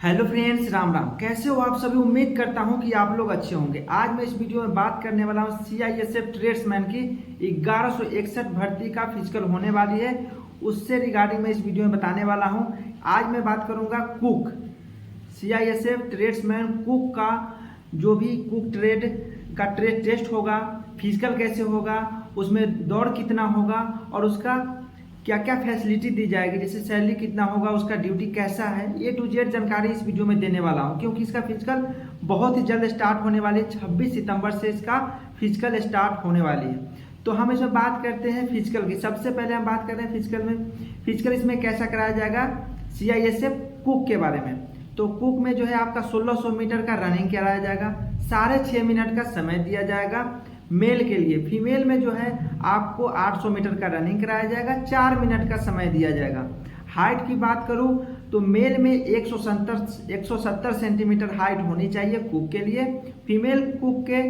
Hello friends, Ram Ram. कैसे हो आप सभी? उम्मीद करता हूं कि आप लोग अच्छे होंगे। आज मैं इस वीडियो में बात करने वाला हूं CISF ट्रेड्समैन की 1161 भर्ती का फिजिकल होने वाली है, उससे रिगार्डिंग मैं इस वीडियो में बताने वाला हूं। आज मैं बात करूंगा कुक, CISF ट्रेड्समैन कुक का जो भी कुक ट्रेड का ट्रेड टेस्ट होगा, फिजिकल कैसे होगा, उसमें दौड़ कितना होगा और उसका क्या क्या फैसिलिटी दी जाएगी, जैसे सैलरी कितना होगा, उसका ड्यूटी कैसा है, A to Z जानकारी इस वीडियो में देने वाला हूं। क्योंकि इसका फिजिकल बहुत ही जल्द स्टार्ट होने वाली है, 26 सितंबर से इसका फिजिकल स्टार्ट होने वाली है। तो हम इसमें बात करते हैं फिजिकल की। सबसे पहले हम बात करते हैं फिजिकल में, फिजिकल इसमें कैसा कराया जाएगा CISF कुक के बारे में। तो कुक में जो है आपका 1600 मीटर का रनिंग कराया जाएगा, 6.5 मिनट का समय दिया जाएगा मेल के लिए। फीमेल में जो है आपको 800 मीटर का रनिंग कराया जाएगा, 4 मिनट का समय दिया जाएगा। हाइट की बात करूं तो मेल में 170 सेंटीमीटर हाइट होनी चाहिए कुक के लिए, फीमेल कुक के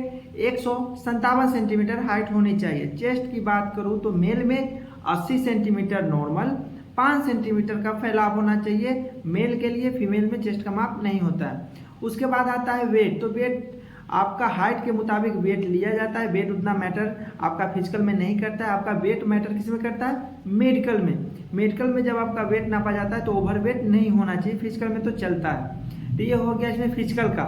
157 सेंटीमीटर हाइट होनी चाहिए। चेस्ट की बात करूं तो मेल में 80 सेंटीमीटर नॉर्मल, 5 सेंटीमीटर का फैलाव होना चाहिए मेल के लिए, फीमेल में चेस्ट का माप नहीं होता है। उसके बाद आता है वेट। तो वेट आपका हाइट के मुताबिक वेट लिया जाता है। वेट उतना मैटर आपका फिजिकल में नहीं करता है, आपका वेट मैटर किस में करता है? मेडिकल में। मेडिकल में जब आपका वेट नापा जाता है तो ओवर वेट नहीं होना चाहिए, फिजिकल में तो चलता है। तो ये हो गया इसमें फिजिकल का।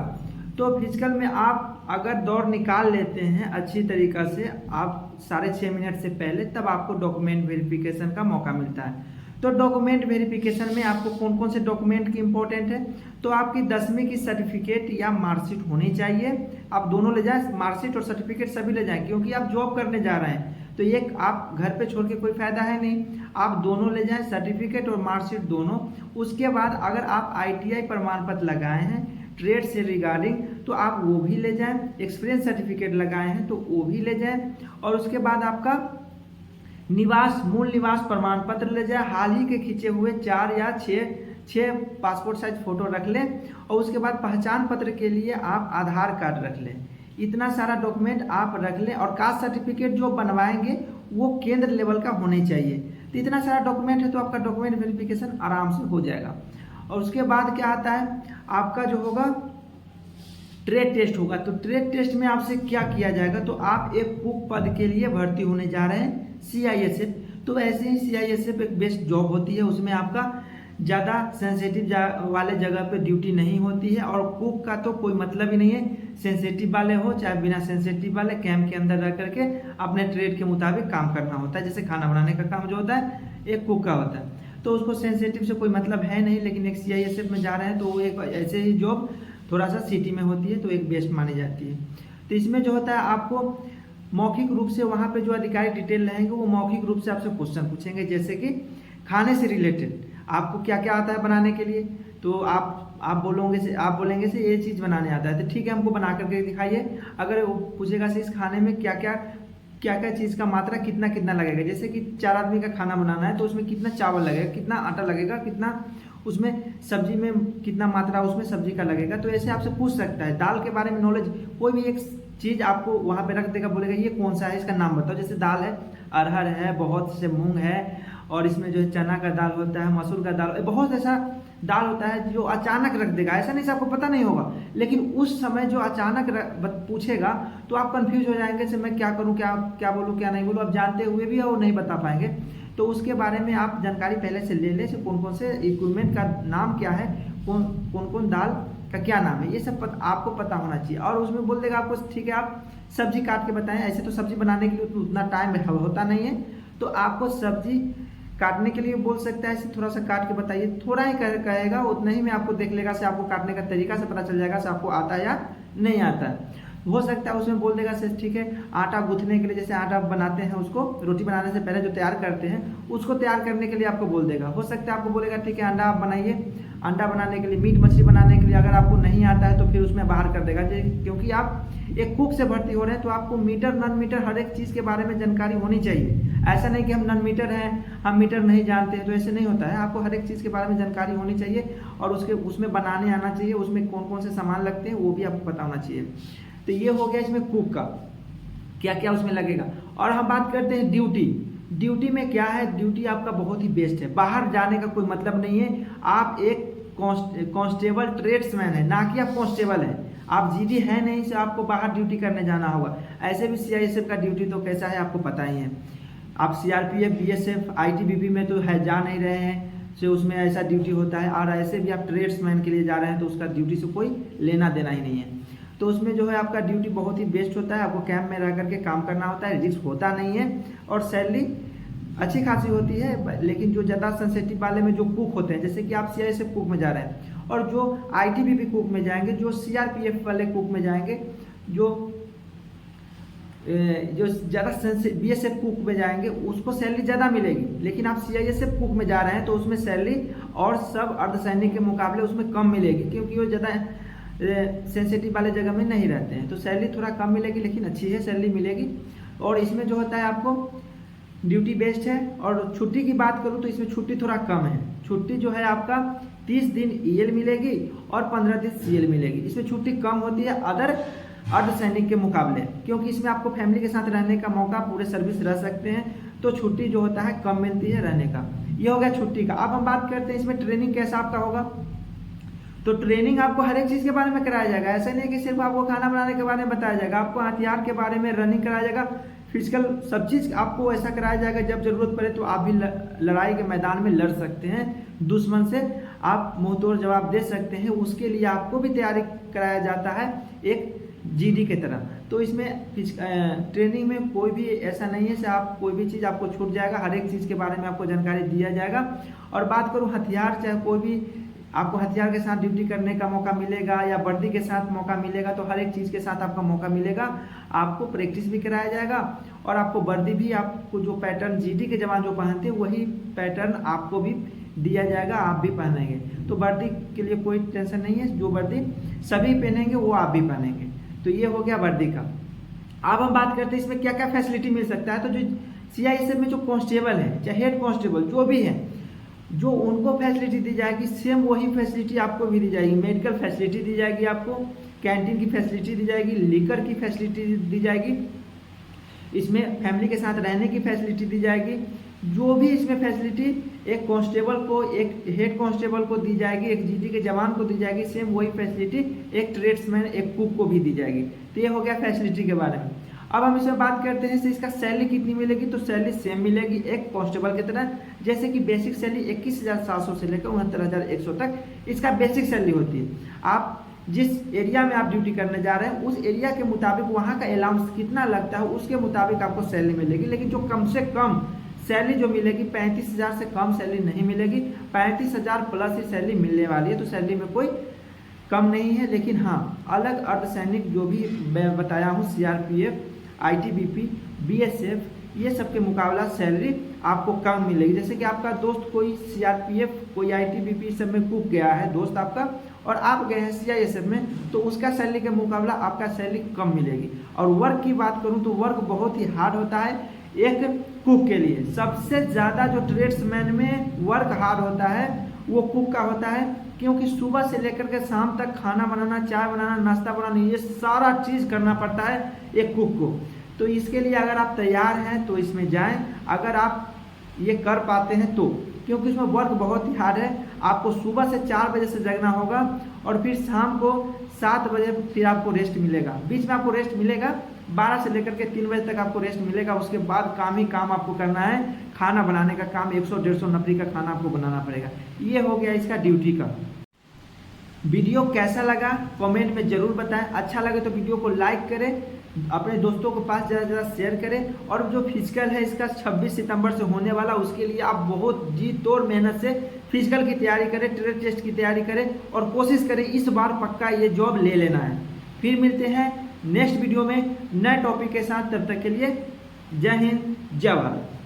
तो फिजिकल में आप अगर दौड़ निकाल लेते हैं अच्छी तरीक़ा से, आप 6.5 मिनट से पहले, तब आपको डॉक्यूमेंट वेरिफिकेशन का मौका मिलता है। तो डॉक्यूमेंट वेरिफिकेशन में आपको कौन कौन से डॉक्यूमेंट की इंपॉर्टेंट है? तो आपकी 10वीं की सर्टिफिकेट या मार्कशीट होनी चाहिए। आप दोनों ले जाएं, मार्कशीट और सर्टिफिकेट सभी ले जाएं, क्योंकि आप जॉब करने जा रहे हैं तो ये आप घर पे छोड़ के कोई फायदा है नहीं। आप दोनों ले जाएं, सर्टिफिकेट और मार्कशीट दोनों। उसके बाद अगर आप ITI प्रमाण पत्र लगाए हैं ट्रेड से रिगार्डिंग तो आप वो भी ले जाएं, एक्सपीरियंस सर्टिफिकेट लगाए हैं तो वो भी ले जाएं। और उसके बाद आपका निवास, मूल निवास प्रमाण पत्र ले जाए, हाल ही के खींचे हुए 4 या 6 पासपोर्ट साइज फोटो रख लें। और उसके बाद पहचान पत्र के लिए आप आधार कार्ड रख लें। इतना सारा डॉक्यूमेंट आप रख लें। और कास्ट सर्टिफिकेट जो बनवाएंगे वो केंद्र लेवल का होने चाहिए। तो इतना सारा डॉक्यूमेंट है तो आपका डॉक्यूमेंट वेरिफिकेशन आराम से हो जाएगा। और उसके बाद क्या आता है आपका जो होगा ट्रेड टेस्ट होगा। तो ट्रेड टेस्ट में आपसे क्या किया जाएगा? तो आप एक कुक पद के लिए भर्ती होने जा रहे हैं CISF। तो ऐसे ही CISF एक बेस्ट जॉब होती है, उसमें आपका ज़्यादा सेंसिटिव वाले जगह पे ड्यूटी नहीं होती है। और कुक का तो कोई मतलब ही नहीं है, सेंसिटिव वाले हो चाहे बिना सेंसिटिव वाले, कैंप के अंदर रह करके अपने ट्रेड के मुताबिक काम करना होता है। जैसे खाना बनाने का काम जो होता है एक कुक का होता है, तो उसको सेंसिटिव से कोई मतलब है नहीं। लेकिन एक CISF में जा रहे हैं तो वो एक ऐसे ही जॉब थोड़ा सा सिटी में होती है तो एक बेस्ट मानी जाती है। तो इसमें जो होता है आपको मौखिक रूप से वहाँ पे जो अधिकारी डिटेल रहेंगे वो मौखिक रूप से आपसे क्वेश्चन पूछेंगे, जैसे कि खाने से रिलेटेड आपको क्या क्या आता है बनाने के लिए। तो आप बोलेंगे से ये चीज़ बनाने आता है, तो ठीक है हमको बना करके दिखाइए। अगर वो पूछेगा से इस खाने में क्या क्या चीज़ का मात्रा कितना कितना लगेगा, जैसे कि 4 आदमी का खाना बनाना है तो उसमें कितना चावल लगेगा, कितना आटा लगेगा, कितना उसमें सब्जी में कितना मात्रा उसमें सब्जी का लगेगा। तो ऐसे आपसे पूछ सकता है। दाल के बारे में नॉलेज, कोई भी एक चीज़ आपको वहाँ पे रख देगा, बोलेगा ये कौन सा है, इसका नाम बताओ। जैसे दाल है, अरहर है, बहुत से मूंग है, और इसमें जो है चना का दाल होता है, मसूर का दाल, बहुत ऐसा दाल होता है जो अचानक रख देगा। ऐसा नहीं से आपको पता नहीं होगा, लेकिन उस समय जो अचानक पूछेगा तो आप कंफ्यूज हो जाएंगे से मैं क्या करूँ, क्या बोलूँ, क्या नहीं बोलूँ। आप जानते हुए भी वो नहीं बता पाएंगे। तो उसके बारे में आप जानकारी पहले से ले लें, कौन कौन से इक्विपमेंट का नाम क्या है, कौन दाल का क्या नाम है, ये सब आपको पता होना चाहिए। और उसमें बोल देगा आपको ठीक है आप सब्जी काट के बताएं। ऐसे तो सब्जी बनाने के लिए उतना टाइम होता नहीं है, तो आपको सब्जी काटने के लिए बोल सकता है, ऐसे थोड़ा सा काट के बताइए। थोड़ा ही कहेगा, उतना ही में आपको देख लेगा से आपको काटने का तरीका से पता चल जाएगा से आपको आता है या नहीं आता है। हो सकता है उसमें बोल देगा से ठीक है आटा गूंथने के लिए, जैसे आटा बनाते हैं उसको रोटी बनाने से पहले जो तैयार करते हैं उसको तैयार करने के लिए आपको बोल देगा। हो सकता है आपको बोलेगा ठीक है अंडा आप बनाइए, अंडा बनाने के लिए, मीट मछली बनाने के लिए अगर आपको नहीं आता है तो फिर उसमें बाहर कर देगा। क्योंकि आप एक कुक से भर्ती हो रहे हैं तो आपको मीटर नॉन मीटर हर एक चीज़ के बारे में जानकारी होनी चाहिए। ऐसा नहीं कि हम नॉन मीटर हैं हम मीटर नहीं जानते हैं, तो ऐसे नहीं होता है। आपको हर एक चीज़ के बारे में जानकारी होनी चाहिए और उसमें बनाने आना चाहिए, उसमें कौन कौन से सामान लगते हैं वो भी आपको पता होना चाहिए। तो ये हो गया इसमें कुक का, क्या क्या उसमें लगेगा। और हम बात करते हैं ड्यूटी में क्या है। ड्यूटी आपका बहुत ही बेस्ट है, बाहर जाने का कोई मतलब नहीं है। आप एक कांस्टेबल ट्रेड्समैन है, ना कि आप कांस्टेबल हैं। आप जीडी है नहीं से आपको बाहर ड्यूटी करने जाना होगा। ऐसे भी सीआईएसएफ का ड्यूटी तो कैसा है आपको पता ही है। आप सीआरपीएफ, बीएसएफ, आईटीबीपी में तो है जा नहीं रहे हैं, से उसमें ऐसा ड्यूटी होता है। और ऐसे भी आप ट्रेड्समैन के लिए जा रहे हैं तो उसका ड्यूटी से कोई लेना देना ही नहीं है। तो उसमें जो है आपका ड्यूटी बहुत ही बेस्ट होता है। आपको कैंप में रह करके काम करना होता है, रिस्क होता नहीं है और सैलरी अच्छी खासी होती है। लेकिन जो ज़्यादा सेंसिटिव वाले में जो कुक होते हैं, जैसे कि आप सीआईएसएफ कुक में जा रहे हैं और जो आईटीबीपी कुक में जाएंगे, जो सीआरपीएफ वाले कुक में जाएंगे, जो ज़्यादा बीएसएफ कुक में जाएंगे उसको सैलरी ज़्यादा मिलेगी। लेकिन आप सीआईएसएफ कुक में जा रहे हैं तो उसमें सैलरी और सब अर्धसैनिक के मुकाबले उसमें कम मिलेगी, क्योंकि वो ज़्यादा सेंसिटिव वाले जगह में नहीं रहते हैं। तो सैलरी थोड़ा कम मिलेगी, लेकिन अच्छी है सैलरी मिलेगी। और इसमें जो होता है आपको ड्यूटी बेस्ड है। और छुट्टी की बात करूँ तो इसमें छुट्टी थोड़ा कम है। छुट्टी जो है आपका 30 दिन ईएल मिलेगी और 15 दिन सीएल मिलेगी। इसमें छुट्टी कम होती है अदर अर्धसैनिक के मुकाबले, क्योंकि इसमें आपको फैमिली के साथ रहने का मौका, पूरे सर्विस रह सकते हैं, तो छुट्टी जो होता है कम मिलती है रहने का। ये हो गया छुट्टी का। अब हम बात करते हैं इसमें ट्रेनिंग कैसा आपका होगा। तो ट्रेनिंग आपको हर एक चीज़ के बारे में कराया जाएगा। ऐसा नहीं कि सिर्फ आपको खाना बनाने के बारे में बताया जाएगा, आपको हथियार के बारे में रनिंग कराया जाएगा, फिजिकल सब चीज़ आपको ऐसा कराया जाएगा। जब जरूरत पड़े तो आप भी लड़ाई के मैदान में लड़ सकते हैं, दुश्मन से आप मुंह तोड़ जवाब दे सकते हैं। उसके लिए आपको भी तैयारी कराया जाता है एक जीडी के तरह। तो इसमें ट्रेनिंग में कोई भी ऐसा नहीं है कि आप कोई भी चीज़ आपको छूट जाएगा, हर एक चीज़ के बारे में आपको जानकारी दिया जाएगा। और बात करूँ हथियार, चाहे कोई भी आपको हथियार के साथ ड्यूटी करने का मौका मिलेगा या वर्दी के साथ मौका मिलेगा, तो हर एक चीज़ के साथ आपका मौका मिलेगा। आपको प्रैक्टिस भी कराया जाएगा और आपको वर्दी भी, आपको जो पैटर्न जीडी के जवान जो पहनते हैं वही पैटर्न आपको भी दिया जाएगा, आप भी पहनेंगे। तो वर्दी के लिए कोई टेंशन नहीं है, जो वर्दी सभी पहनेंगे वो आप भी पहनेंगे। तो ये हो गया वर्दी का। अब हम बात करते हैं इसमें क्या क्या फैसिलिटी मिल सकता है। तो जो सीआईएसएफ में जो कांस्टेबल है, चाहे हेड कांस्टेबल जो भी है, जो उनको फैसिलिटी दी जाएगी सेम वही फैसिलिटी आपको भी दी जाएगी। मेडिकल फैसिलिटी दी जाएगी, आपको कैंटीन की फैसिलिटी दी जाएगी, लिकर की फैसिलिटी दी जाएगी, इसमें फैमिली के साथ रहने की फैसिलिटी दी जाएगी। जो भी इसमें फैसिलिटी एक कांस्टेबल को, एक हेड कांस्टेबल को दी जाएगी, एक जीडी के जवान को दी जाएगी, सेम वही फैसिलिटी एक ट्रेड्समैन, एक कुक को भी दी जाएगी। तो ये हो गया फैसिलिटी के बारे में। अब हम इसमें बात करते हैं इसका सैलरी कितनी मिलेगी। तो सैलरी सेम मिलेगी एक कांस्टेबल की तरह, जैसे कि बेसिक सैलरी 21,700 से लेकर 69,100 तक इसका बेसिक सैलरी होती है। आप जिस एरिया में आप ड्यूटी करने जा रहे हैं उस एरिया के मुताबिक वहाँ का अलाउंस कितना लगता है उसके मुताबिक आपको सैलरी मिलेगी। लेकिन जो कम से कम सैलरी जो मिलेगी 35,000 से कम सैलरी नहीं मिलेगी, 35,000 प्लस ही सैलरी मिलने वाली है। तो सैलरी में कोई कम नहीं है। लेकिन हाँ, अलग अर्धसैनिक जो भी मैं बताया हूँ, सीआरपीएफ, आईटीबीपी, बीएसएफ, ये सब के मुकाबला सैलरी आपको कम मिलेगी। जैसे कि आपका दोस्त कोई सीआरपीएफ, कोई आईटीबीपी सब में कूद गया है दोस्त आपका, और आप गए हैं सीआईएसएफ में, तो उसका सैलरी के मुकाबला आपका सैलरी कम मिलेगी। और वर्क की बात करूं तो वर्क बहुत ही हार्ड होता है एक कुक के लिए। सबसे ज़्यादा जो ट्रेड्समैन में वर्क हार्ड होता है वो कुक का होता है, क्योंकि सुबह से लेकर के शाम तक खाना बनाना, चाय बनाना, नाश्ता बनाना, ये सारा चीज़ करना पड़ता है एक कुक को। तो इसके लिए अगर आप तैयार हैं तो इसमें जाएं, अगर आप ये कर पाते हैं तो, क्योंकि इसमें वर्क बहुत ही हार्ड है। आपको सुबह से 4 बजे से जगना होगा और फिर शाम को 7 बजे फिर आपको रेस्ट मिलेगा। बीच में आपको रेस्ट मिलेगा, 12 से लेकर के 3 बजे तक आपको रेस्ट मिलेगा। उसके बाद काम ही काम आपको करना है, खाना बनाने का काम, 100-150 नफरी का खाना आपको बनाना पड़ेगा। ये हो गया इसका ड्यूटी का। वीडियो कैसा लगा कमेंट में ज़रूर बताएं। अच्छा लगे तो वीडियो को लाइक करें, अपने दोस्तों के पास ज़्यादा से ज़्यादा शेयर करें। और जो फिजिकल है इसका 26 सितंबर से होने वाला, उसके लिए आप बहुत जी तोड़ मेहनत से फिजिकल की तैयारी करें, ट्रेड टेस्ट की तैयारी करें और कोशिश करें इस बार पक्का ये जॉब ले लेना है। फिर मिलते हैं नेक्स्ट वीडियो में नए टॉपिक के साथ। तब तक के लिए जय हिंद, जय भारत।